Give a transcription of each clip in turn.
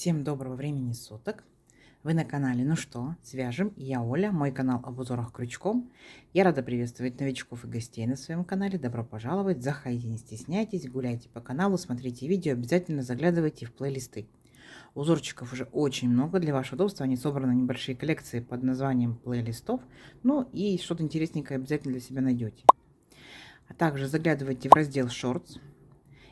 Всем доброго времени суток! Вы на канале «Ну что, свяжем?» Я Оля, мой канал об узорах крючком. Я рада приветствовать новичков и гостей на своем канале. Добро пожаловать, заходите, не стесняйтесь, гуляйте по каналу, смотрите видео, обязательно заглядывайте в плейлисты. Узорчиков уже очень много, для вашего удобства они собраны в небольшие коллекции под названием плейлистов. Ну и что-то интересненькое обязательно для себя найдете. А также заглядывайте в раздел Shorts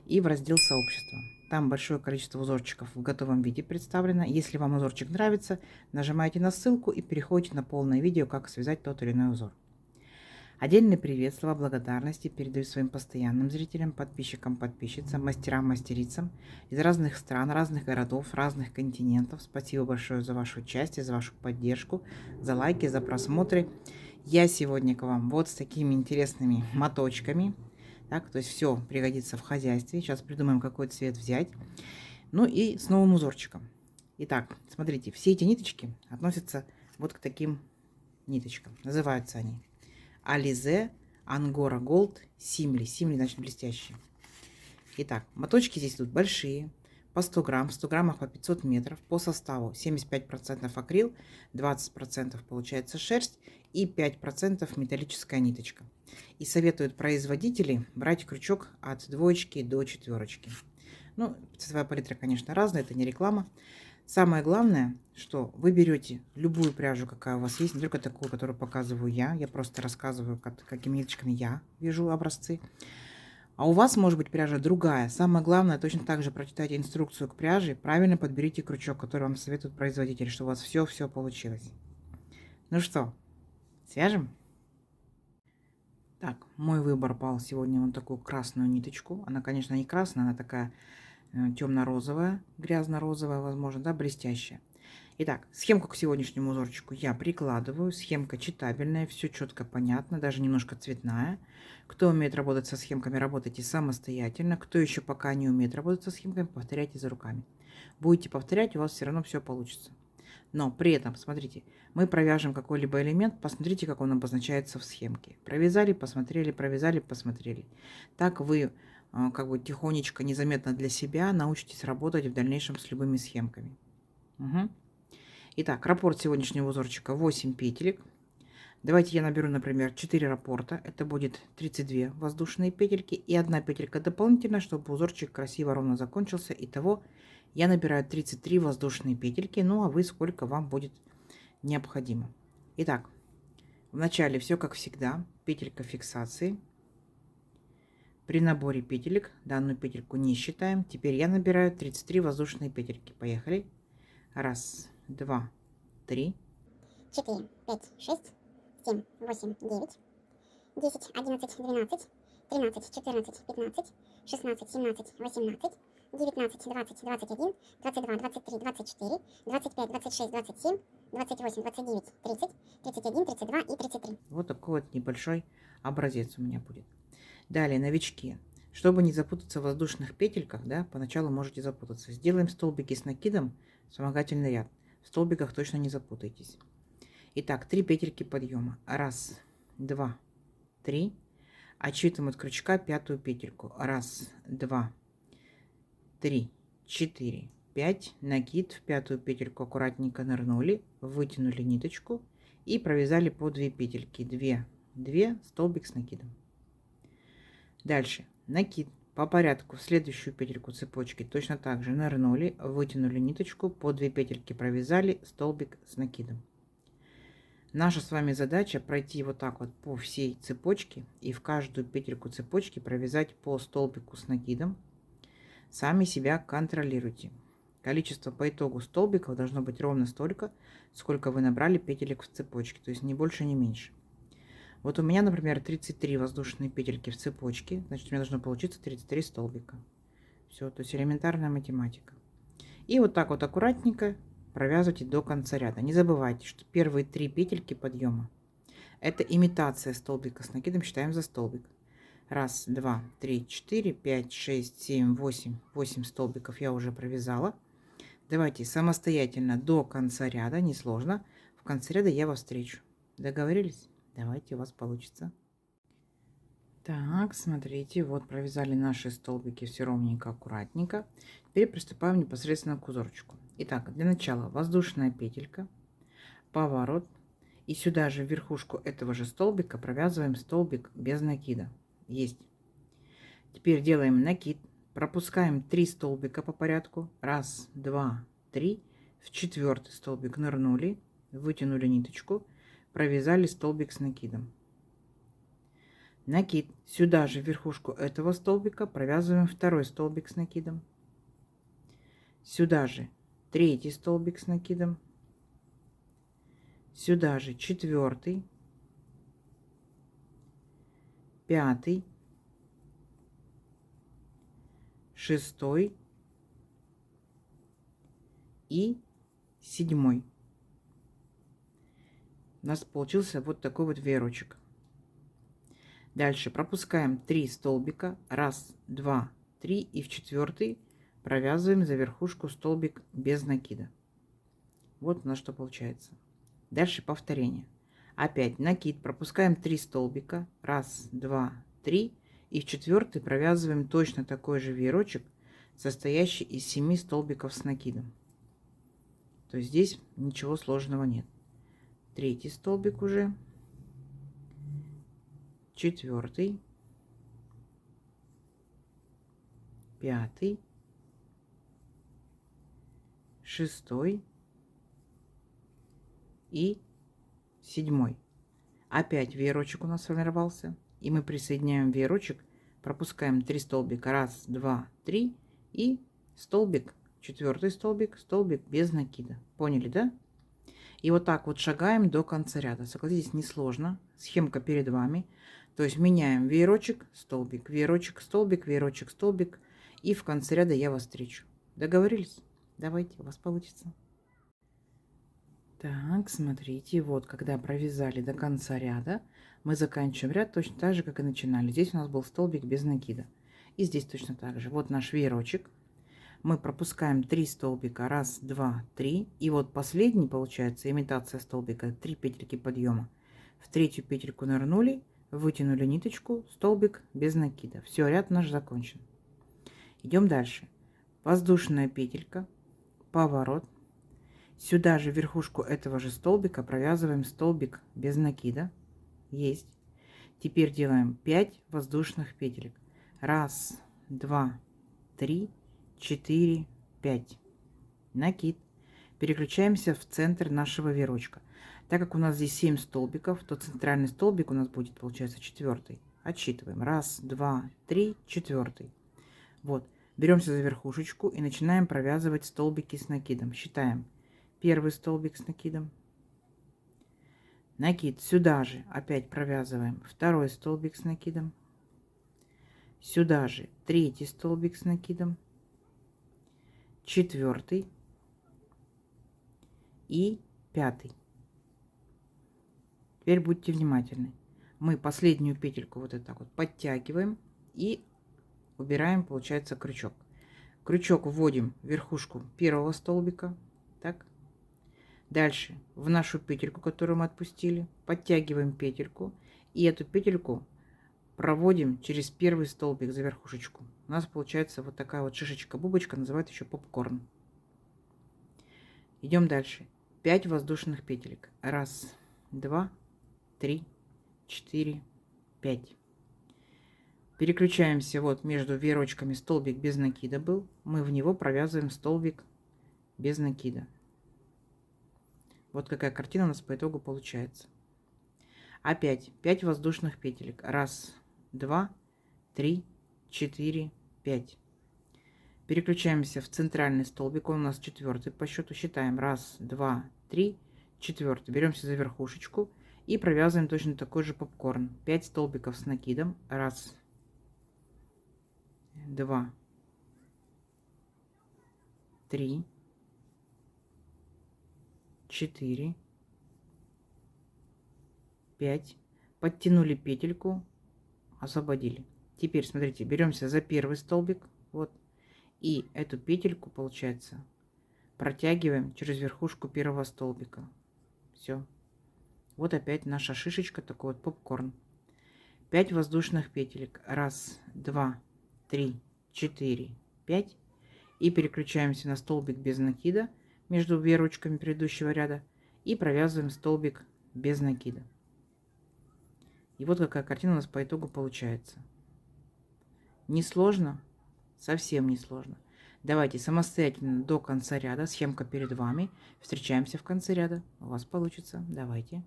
и в раздел сообщества. Там большое количество узорчиков в готовом виде представлено. Если вам узорчик нравится, нажимаете на ссылку и переходите на полное видео, как связать тот или иной узор. Отдельный привет, слова благодарности передаю своим постоянным зрителям, подписчикам, подписчицам, мастерам, мастерицам из разных стран, разных городов, разных континентов. Спасибо большое за ваше участие, за вашу поддержку, за лайки, за просмотры. Я сегодня к вам вот с такими интересными моточками. Так, то есть все пригодится в хозяйстве. Сейчас придумаем, какой цвет взять. Ну и с новым узорчиком. Итак, смотрите, все эти ниточки относятся вот к таким ниточкам. Называются они Alize, Angora Gold, Simli. Simli значит блестящие. Итак, моточки здесь идут большие, по 100 грамм, 100 граммов по 500 метров. По составу 75% акрил, 20% получается шерсть и 5% металлическая ниточка. И советуют производители брать крючок от 2 до 4. Ну, цветовая палитра, конечно, разная, это не реклама. Самое главное, что вы берете любую пряжу, какая у вас есть, не только такую, которую показываю я. Я просто рассказываю, какими ниточками я вяжу образцы. А у вас может быть пряжа другая. Самое главное, точно так же прочитайте инструкцию к пряже, правильно подберите крючок, который вам советует производитель, чтобы у вас все получилось. Ну что, свяжем? Так, мой выбор пал сегодня на такую красную ниточку. Она, конечно, не красная, она такая темно-розовая, грязно-розовая, возможно, да, блестящая. Итак, схемку к сегодняшнему узорчику я прикладываю. Схемка читабельная, все четко понятно, даже немножко цветная. Кто умеет работать со схемками, работайте самостоятельно. Кто еще пока не умеет работать со схемками, повторяйте за руками. Будете повторять, у вас все равно все получится. Но при этом, смотрите, мы провяжем какой-либо элемент, посмотрите, как он обозначается в схемке. Провязали, посмотрели, провязали, посмотрели. Так вы как бы тихонечко, незаметно для себя научитесь работать в дальнейшем с любыми схемками. Угу. Итак, раппорт сегодняшнего узорчика 8 петелек. Давайте я наберу, например, 4 раппорта. Это будет 32 воздушные петельки и 1 петелька дополнительно, чтобы узорчик красиво ровно закончился. Итого я набираю 33 воздушные петельки. Ну а вы сколько вам будет необходимо. Итак, в начале все как всегда. Петелька фиксации. При наборе петелек данную петельку не считаем. Теперь я набираю 33 воздушные петельки. Поехали. Раз, два, три, 4, 5, 6, 7, 8, 9, 10, 11, 12, 13, 14, 15, 16, 17, 18, 19, 20, 21, 22, 23, 24, 25, 26, 27, 28, 29, 30, 31, 32 и 33. Вот такой вот небольшой образец у меня будет. Далее, новички. Чтобы не запутаться в воздушных петельках, да, поначалу можете запутаться. Сделаем столбики с накидом, вспомогательный ряд. В столбиках точно не запутайтесь. Итак, 3 петельки подъема. Раз, два, три. Отсчитываем от крючка 5-ю петельку. Раз, два, три, 4, 5. Накид в 5-ю петельку аккуратненько нырнули, вытянули ниточку и провязали по 2 петельки. 2, столбик с накидом. Дальше накид по порядку в следующую петельку цепочки точно так же нырнули, вытянули ниточку, по 2 петельки провязали, столбик с накидом. Наша с вами задача пройти вот так вот по всей цепочке и в каждую петельку цепочки провязать по столбику с накидом. Сами себя контролируйте. Количество по итогу столбиков должно быть ровно столько, сколько вы набрали петелек в цепочке, то есть ни больше, ни меньше. Вот у меня, например, 33 воздушные петельки в цепочке, значит, у меня должно получиться 33 столбика. Все, то есть элементарная математика. И вот так вот аккуратненько провязывайте до конца ряда. Не забывайте, что первые 3 петельки подъема — это имитация столбика с накидом, считаем за столбик. Раз, два, три, 4, 5, 6, 7, 8. 8 столбиков я уже провязала. Давайте самостоятельно до конца ряда, несложно. В конце ряда я вас встречу. Договорились? Давайте, у вас получится. Так, смотрите, вот провязали наши столбики все ровненько, аккуратненько. Теперь приступаем непосредственно к узорчику. Итак, для начала воздушная петелька, поворот. И сюда же в верхушку этого же столбика провязываем столбик без накида. Есть. Теперь делаем накид. Пропускаем 3 столбика по порядку. 1, 2, 3. В 4 столбик нырнули, вытянули ниточку, провязали столбик с накидом. Накид. Сюда же в верхушку этого столбика провязываем 2 столбик с накидом. Сюда же 3 столбик с накидом. Сюда же 4, 5, 6 и 7. У нас получился вот такой вот веерочек. Дальше пропускаем 3 столбика. 1, 2, 3. И в 4 провязываем за верхушку столбик без накида. Вот у нас что получается. Дальше повторение. Опять накид. Пропускаем 3 столбика. 1, 2, 3. И в 4 провязываем точно такой же веерочек, состоящий из 7 столбиков с накидом. То есть здесь ничего сложного нет. 3 столбик уже. 4, 5, 6 и 7. Опять веерочек у нас сформировался. И мы присоединяем веерочек, пропускаем 3 столбика. 1, 2, 3. И столбик, 4 столбик, столбик без накида. Поняли, да? И вот так вот шагаем до конца ряда. Согласитесь, несложно. Схемка перед вами. То есть меняем веерочек, столбик, веерочек, столбик, веерочек, столбик. И в конце ряда я вас встречу. Договорились? Давайте, у вас получится. Так, смотрите, вот когда провязали до конца ряда, мы заканчиваем ряд точно так же, как и начинали. Здесь у нас был столбик без накида. И здесь точно так же. Вот наш веерочек. Мы пропускаем 3 столбика. 1, 2, 3. И вот последний, получается, имитация столбика. 3 петельки подъема. В 3 петельку нырнули, вытянули ниточку, столбик без накида. Все, ряд наш закончен. Идем дальше. Воздушная петелька, поворот. Сюда же в верхушку этого же столбика провязываем столбик без накида. Есть. Теперь делаем 5 воздушных петелек. 1, 2, 3, 4, 5. Накид. Переключаемся в центр нашего веерочка. Так как у нас здесь 7 столбиков, то центральный столбик у нас будет, получается, 4. Отсчитываем. 1, 2, 3, 4. Вот. Беремся за верхушечку и начинаем провязывать столбики с накидом. Считаем. Первый столбик с накидом. Накид. Сюда же опять провязываем 2 столбик с накидом. Сюда же 3 столбик с накидом. 4 и 5. Теперь будьте внимательны. Мы последнюю петельку вот так вот подтягиваем и убираем, получается, крючок. Крючок вводим в верхушку первого столбика. Так. Дальше в нашу петельку, которую мы отпустили, подтягиваем петельку. И эту петельку проводим через первый столбик за верхушечку. У нас получается вот такая вот шишечка-бубочка, называют еще попкорн. Идем дальше. 5 воздушных петелек. 1, 2, 3, 4, 5. Переключаемся вот между веерочками. Столбик без накида был. Мы в него провязываем столбик без накида. Вот какая картина у нас по итогу получается. Опять 5 воздушных петелек. 1, 2, 3, 4, 5. Переключаемся в центральный столбик. Он у нас 4 по счету. Считаем. 1, 2, 3, 4. Беремся за верхушечку и провязываем точно такой же попкорн. 5 столбиков с накидом. 1, 2, 3, 4, 5. Подтянули петельку, освободили. Теперь, смотрите, беремся за первый столбик. Вот. И эту петельку, получается, протягиваем через верхушку первого столбика. Все. Вот опять наша шишечка, такой вот попкорн. 5 воздушных петелек. 1, 2, 3, 4, 5. И переключаемся на столбик без накида. между веерочками предыдущего ряда и провязываем столбик без накида. И вот какая картина у нас по итогу получается. Несложно? Совсем не сложно. Давайте самостоятельно до конца ряда. Схемка перед вами. Встречаемся в конце ряда. У вас получится. Давайте.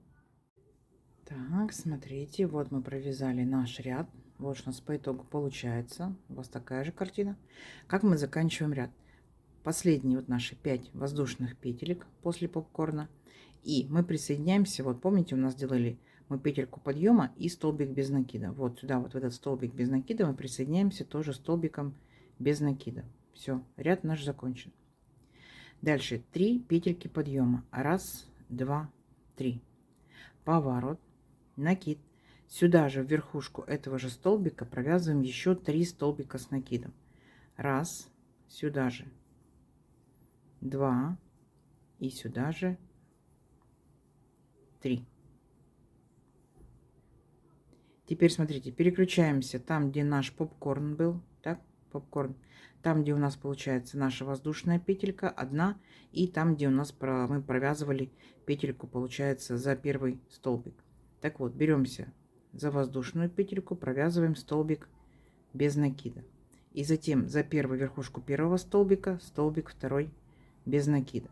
Так, смотрите. Вот мы провязали наш ряд. Вот что у нас по итогу получается. У вас такая же картина. Как мы заканчиваем ряд? Последние вот наши 5 воздушных петелек после попкорна. И мы присоединяемся. Вот помните, у нас делали мы петельку подъема и столбик без накида. Вот сюда, вот в этот столбик без накида мы присоединяемся тоже столбиком без накида. Все, ряд наш закончен. Дальше 3 петельки подъема. 1, 2, 3. Поворот, накид. Сюда же в верхушку этого же столбика провязываем еще 3 столбика с накидом. 1, сюда же 2 и сюда же 3. Теперь смотрите, переключаемся там, где наш попкорн был, так, попкорн, там, где у нас получается наша воздушная петелька, одна, и там, где у нас мы провязывали петельку, получается, за первый столбик. Так вот, беремся за воздушную петельку, провязываем столбик без накида. И затем за первую верхушку первого столбика, столбик второй без накида.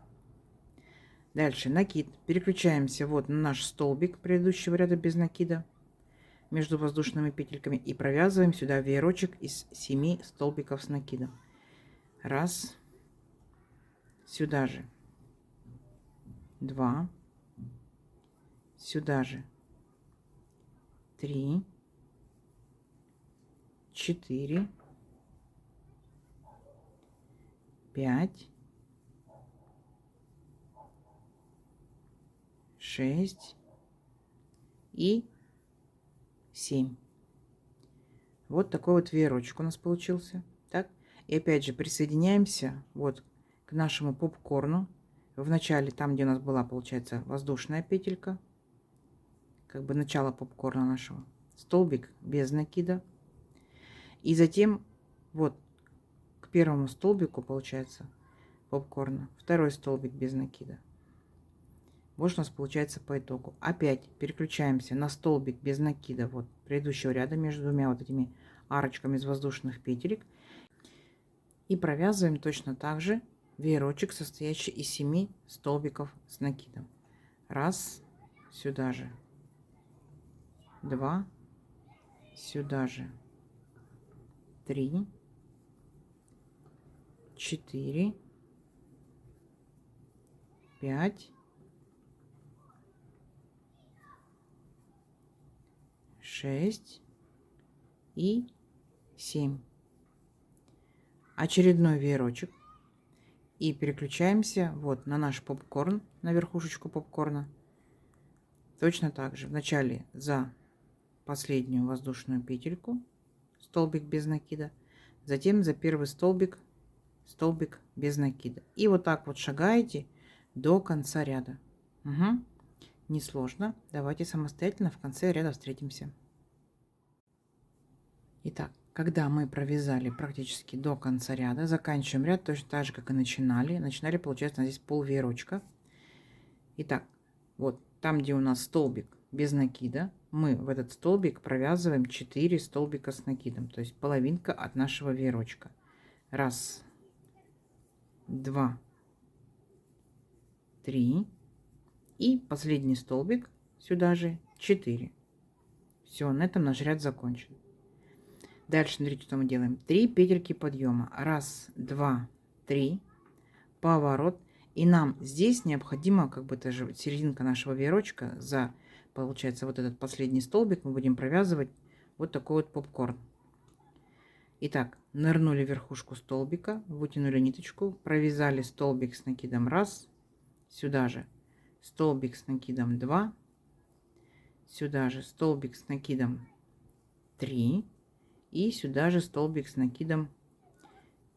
Дальше накид. Переключаемся вот на наш столбик предыдущего ряда без накида между воздушными петельками и провязываем сюда веерочек из 7 столбиков с накидом. 1, сюда же 2, сюда же 3, 4, 5, 6 и 7. Вот такой вот веерочек у нас получился. Так, и опять же присоединяемся вот к нашему попкорну. В начале, там, где у нас была, получается, воздушная петелька, как бы начало попкорна нашего, столбик без накида. И затем вот к первому столбику, получается, попкорна, второй столбик без накида. Вот что у нас получается по итогу. Опять переключаемся на столбик без накида вот предыдущего ряда между двумя вот этими арочками из воздушных петелек. И провязываем точно так же веерочек, состоящий из 7 столбиков с накидом. 1, сюда же 2, сюда же 3, 4, 5, 6 и 7. Очередной веерочек. И переключаемся вот на наш попкорн, на верхушечку попкорна. Точно так же. Вначале за последнюю воздушную петельку, столбик без накида. Затем за первый столбик, столбик без накида. И вот так вот шагаете до конца ряда. Угу. Несложно. Давайте самостоятельно в конце ряда встретимся. Итак, когда мы провязали практически до конца ряда, заканчиваем ряд точно так же, как и начинали. Начинали, получается, здесь пол веерочка. Итак, вот там, где у нас столбик без накида, мы в этот столбик провязываем 4 столбика с накидом, то есть половинка от нашего веерочка. 1, 2, 3 и последний столбик сюда же 4. Все, на этом наш ряд закончен. Дальше смотрите, что мы делаем. 3 петельки подъема. 1, 2, 3. Поворот. И нам здесь необходимо, как бы это же серединка нашего веерочка, за, получается, вот этот последний столбик мы будем провязывать вот такой вот попкорн. Итак, нырнули в верхушку столбика, вытянули ниточку, провязали столбик с накидом 1, сюда же столбик с накидом 2, сюда же столбик с накидом 3. И сюда же столбик с накидом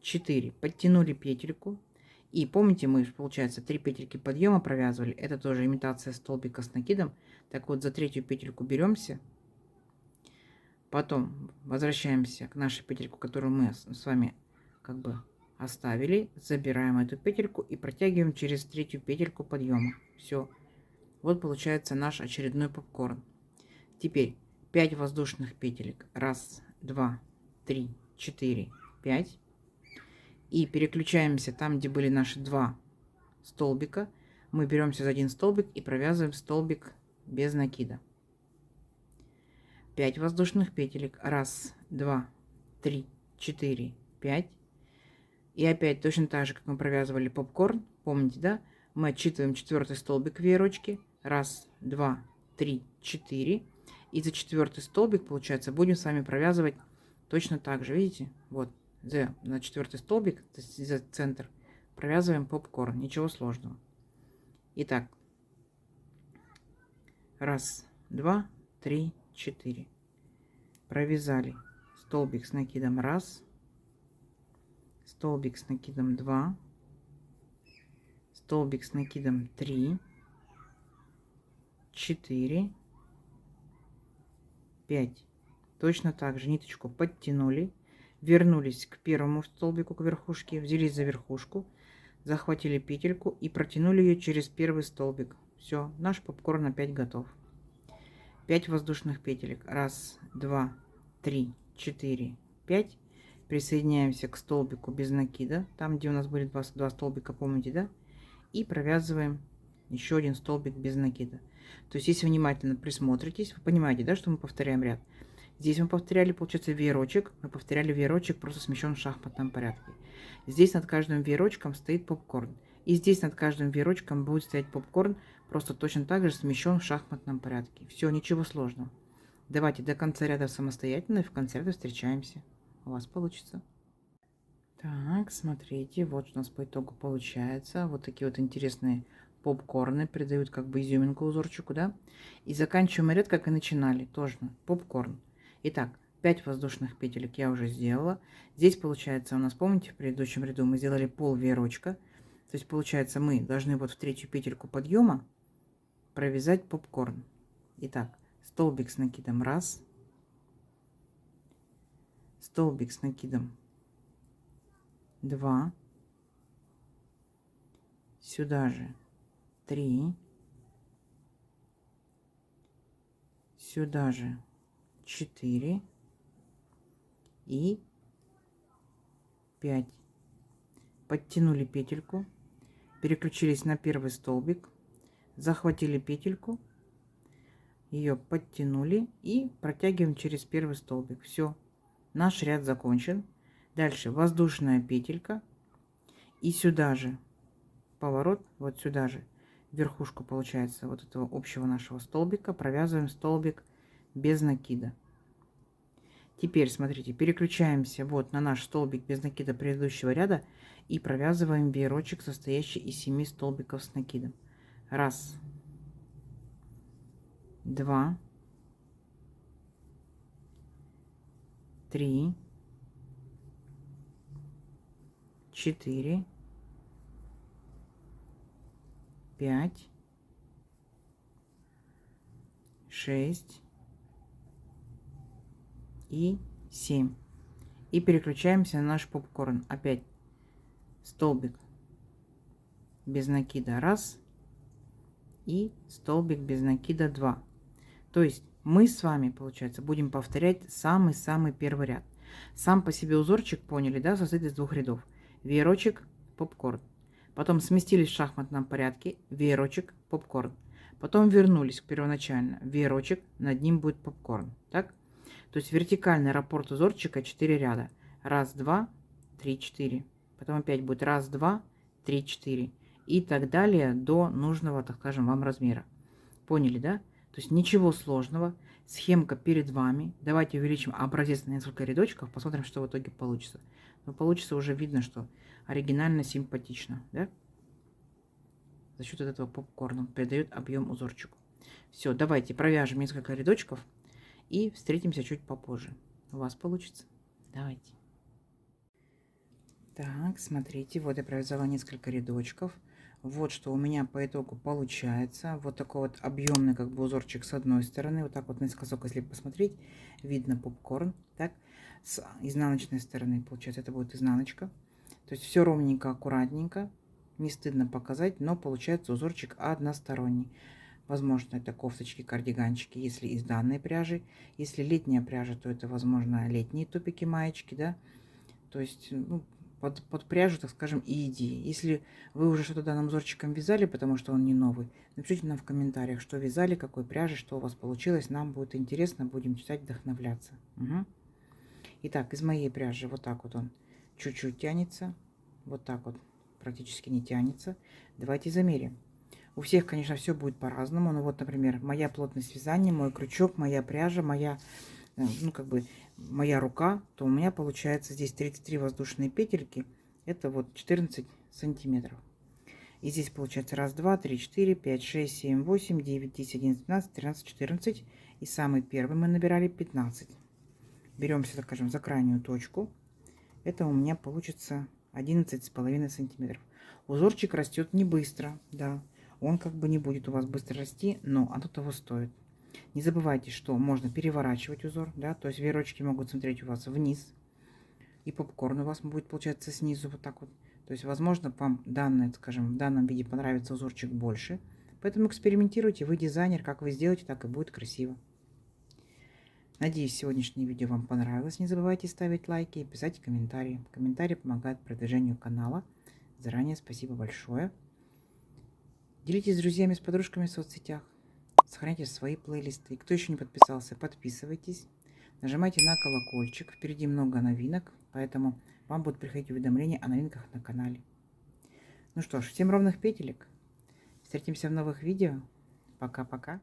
4. Подтянули петельку. И помните, мы, получается, 3 петельки подъема провязывали. Это тоже имитация столбика с накидом. Так вот, за третью петельку беремся. Потом возвращаемся к нашей петельку, которую мы с вами как бы Оставили, забираем эту петельку и протягиваем через третью петельку подъема. Все. Вот получается наш очередной попкорн. Теперь 5 воздушных петелек. Раз, два, три, четыре, 5. И переключаемся там, где были наши два столбика. Мы беремся за один столбик и провязываем столбик без накида. 5 воздушных петелек. Раз, два, три, четыре, 5. И опять точно так же, как мы провязывали попкорн. Помните, да? Мы отсчитываем четвертый столбик веерочки. Раз, два, три, 4. И за четвертый столбик, получается, будем с вами провязывать точно так же. Видите? Вот. На четвертый столбик, то есть за центр, провязываем попкорн. Ничего сложного. Итак. Раз, два, три, 4. Провязали столбик с накидом 1. Столбик с накидом 2. Столбик с накидом 3. 4. 5. Точно так же ниточку подтянули. Вернулись к первому столбику, к верхушке. Взялись за верхушку. Захватили петельку и протянули ее через первый столбик. Все, наш попкорн опять готов. 5 воздушных петелек. Раз, два, три, 4, 5. Присоединяемся к столбику без накида. Там, где у нас были два столбика, помните, да? И провязываем еще один столбик без накида. То есть, если внимательно присмотритесь, вы понимаете, да, что мы повторяем ряд. Здесь мы повторяли, получается, веерочек. Мы повторяли веерочек, просто смещен в шахматном порядке. Здесь над каждым веерочком стоит попкорн. И здесь над каждым веерочком будет стоять попкорн, просто точно так же смещен в шахматном порядке. Все, ничего сложного. Давайте до конца ряда самостоятельно, и в конце ряда встречаемся. У вас получится. Так, смотрите, вот у нас по итогу получается. Вот такие вот интересные попкорны придают как бы изюминку узорчику, да? И заканчиваем ряд, как и начинали, тоже попкорн. Итак, 5 воздушных петелек я уже сделала. Здесь получается у нас, помните, в предыдущем ряду мы сделали пол веерочка. То есть получается мы должны вот в третью петельку подъема провязать попкорн. Итак, столбик с накидом 1. Столбик с накидом 2. Сюда же 3. Сюда же 4 и 5. Подтянули петельку, переключились на первый столбик, захватили петельку, ее подтянули и протягиваем через первый столбик. Все, наш ряд закончен. Дальше воздушная петелька и сюда же поворот, вот сюда же верхушку, получается, вот этого общего нашего столбика провязываем столбик без накида. Теперь смотрите, переключаемся вот на наш столбик без накида предыдущего ряда и провязываем веерочек, состоящий из 7 столбиков с накидом. 1, 2, 3, 4, 5, 6 и 7. И переключаемся на наш попкорн. Опять столбик без накида 1 и столбик без накида 2. То есть мы с вами, получается, будем повторять самый-самый первый ряд. Сам по себе узорчик, поняли, да, состоит из 2 рядов. Веерочек, попкорн. Потом сместились в шахматном порядке, веерочек, попкорн. Потом вернулись к первоначально, веерочек, над ним будет попкорн. Так? То есть вертикальный раппорт узорчика 4 ряда. 1, 2, 3, 4. Потом опять будет 1, 2, 3, 4. И так далее до нужного, так скажем, вам размера. Поняли, да? То есть ничего сложного. Схемка перед вами. Давайте увеличим образец на несколько рядочков. Посмотрим, что в итоге получится. Но получится уже видно, что оригинально, симпатично. Да? За счет этого попкорна придает объем узорчику. Все, давайте провяжем несколько рядочков. И встретимся чуть попозже. У вас получится. Давайте. Так, смотрите, вот я провязала несколько рядочков. Вот что у меня по итогу получается. Вот такой вот объемный как бы узорчик с одной стороны. Вот так вот наискосок, если посмотреть, видно попкорн. Так, с изнаночной стороны, получается, это будет изнаночка. То есть все ровненько, аккуратненько. Не стыдно показать, но получается узорчик односторонний. Возможно, это кофточки, кардиганчики, если из данной пряжи. Если летняя пряжа, то это, возможно, летние топики, маечки, да. То есть, ну, под пряжу, так скажем, и иди. Если вы уже что-то данным узорчиком вязали, потому что он не новый, напишите нам в комментариях, что вязали, какой пряжи, что у вас получилось. Нам будет интересно, будем читать, вдохновляться. Угу. Итак, из моей пряжи вот так вот он чуть-чуть тянется. Вот так вот практически не тянется. Давайте замерим. У всех, конечно, все будет по-разному. Ну вот, например, моя плотность вязания, мой крючок, моя пряжа, моя, ну как бы, моя рука, то у меня получается здесь 33 воздушные петельки. Это вот 14 сантиметров. И здесь получается 1, 2, 3, 4, 5, 6, 7, 8, 9, 10, 11, 12, 13, 14. И самый первый мы набирали 15. Беремся, так скажем, за крайнюю точку. Это у меня получится 11,5 сантиметров. Узорчик растет не быстро, да. Он как бы не будет у вас быстро расти, но оно того стоит. Не забывайте, что можно переворачивать узор, да, то есть веерочки могут смотреть у вас вниз. И попкорн у вас будет получаться снизу вот так вот. То есть, возможно, вам данное, скажем, в данном виде понравится узорчик больше. Поэтому экспериментируйте, вы дизайнер, как вы сделаете, так и будет красиво. Надеюсь, сегодняшнее видео вам понравилось. Не забывайте ставить лайки и писать комментарии. Комментарии помогают продвижению канала. Заранее спасибо большое. Делитесь с друзьями, с подружками в соцсетях. Сохраняйте свои плейлисты. И кто еще не подписался, подписывайтесь. Нажимайте на колокольчик. Впереди много новинок, поэтому вам будут приходить уведомления о новинках на канале. Ну что ж, всем ровных петелек. Встретимся в новых видео. Пока-пока.